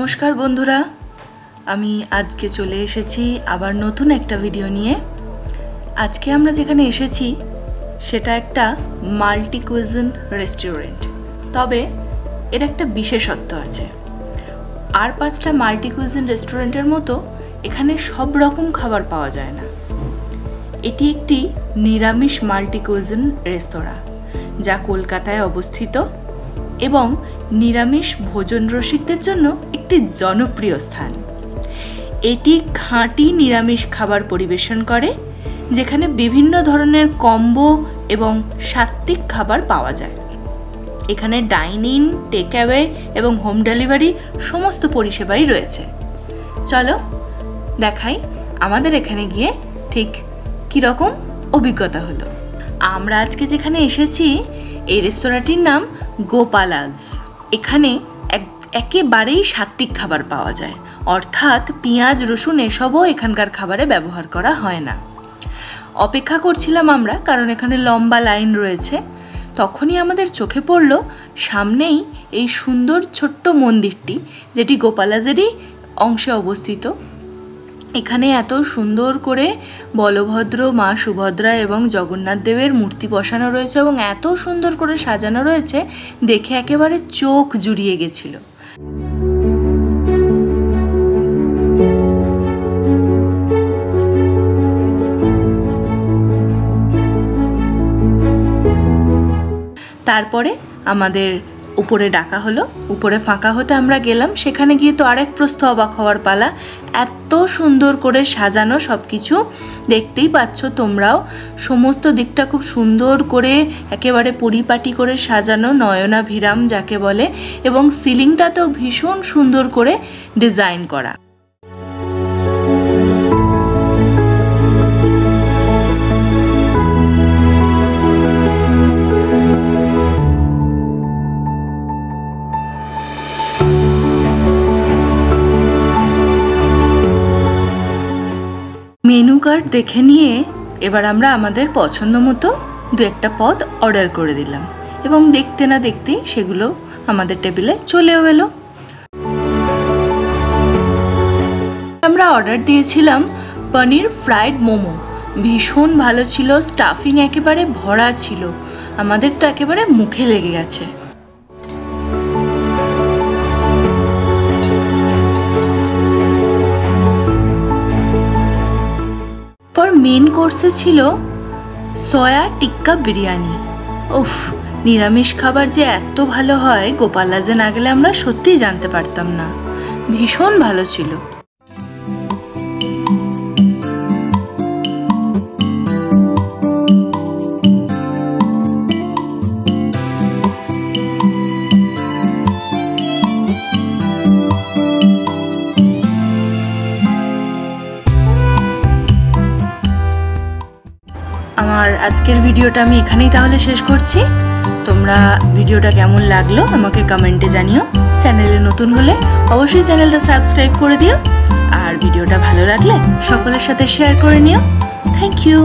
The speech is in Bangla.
नमस्कार बंधुरा आमी आज के चले एसेছি आबार नतून एक भिडियो निये। आज के आमरा जेखाने एसेছি सेटा एकटा माल्टी कुइजिन रेस्टुरेंट, तबे एर एकटा विशेषत्व आछे। आर पाँचटा माल्टी कुइजिन रेस्टुरेंटेर मतो एखाने सब रकम खाबार पाওয়া যায় ना। एटी एकटी निरामिष माल्टी कुइजिन रेस्तोरां जा कलकाताय अवस्थित एवं निरामिष भोजन रसिकदेर जन्य एकटी जनप्रिय स्थान। एटी खाँटी निरामिष खाबार परिवेशन करे जेखाने विभिन्न धरनेर कम्बो एवं सात्विक खाबार पाওয়া যায়। एखाने डाइनिंग, टेक अवे एवं होम डेलिभारी समस्त परिसेबाई रयेछे। चलो देखाई आमादेर एखाने गिये ठीक कि रकम अभिज्ञता हलो। आमरा आजके जेखाने एसेছি এই রেস্তোরাঁটির নাম গোপালাজ। এখানে একেবারেই সাত্বিক খাবার পাওয়া যায়, অর্থাৎ পেঁয়াজ রসুন এসবও এখানকার খাবারে ব্যবহার করা হয় না। অপেক্ষা করছিলাম আমরা, কারণ এখানে লম্বা লাইন রয়েছে। তখনই আমাদের চোখে পড়ল সামনেই এই সুন্দর ছোট্ট মন্দিরটি, যেটি গোপালাজেরই অংশে অবস্থিত। এখানে এত সুন্দর করে বলভদ্র, মা সুভদ্রা এবং জগন্নাথ দেবের মূর্তি বসানো রয়েছে এবং এত সুন্দর করে সাজানো রয়েছে, দেখে একেবারে চোখ জুড়িয়ে গেছিল। তারপরে আমাদের উপরে ডাকা হলো। উপরে ফাঁকা হতে আমরা গেলাম। সেখানে গিয়ে তো আরেক প্রস্থ অবাক হওয়ার পালা। এত সুন্দর করে সাজানো সব কিছু, দেখতেই পাচ্ছ তোমরাও। সমস্ত দিকটা খুব সুন্দর করে একেবারে পরিপাটি করে সাজানো, নয়নাভিরাম যাকে বলে, এবং সিলিংটাতেও ভীষণ সুন্দর করে ডিজাইন করা। মেনু কার্ড দেখে নিয়ে এবার আমরা আমাদের পছন্দ মতো দু একটা পদ অর্ডার করে দিলাম এবং দেখতে না দেখতেই সেগুলো আমাদের টেবিলে চলেও এলো। আমরা অর্ডার দিয়েছিলাম পনির ফ্রাইড মোমো। ভীষণ ভালো ছিল, স্টাফিং একেবারে ভরা ছিল। আমাদের তো একেবারে মুখে লেগে গেছে। মেন কোর্সে ছিল সয়া টিক্কা বিরিয়ানি। উফ, নিরামিষ খাবার যে এত ভালো হয় গোপালাজে না গেলে আমরা সত্যিই জানতে পারতাম না। ভীষণ ভালো ছিল। আমার আজকের ভিডিওটা আমি এখানেই তাহলে শেষ করছি। তোমরা ভিডিওটা কেমন লাগলো আমাকে কমেন্টে জানিও। চ্যানেলে নতুন হলে অবশ্যই চ্যানেলটা সাবস্ক্রাইব করে দিও, আর ভিডিওটা ভালো লাগলে সকলের সাথে শেয়ার করে নিও। Thank you.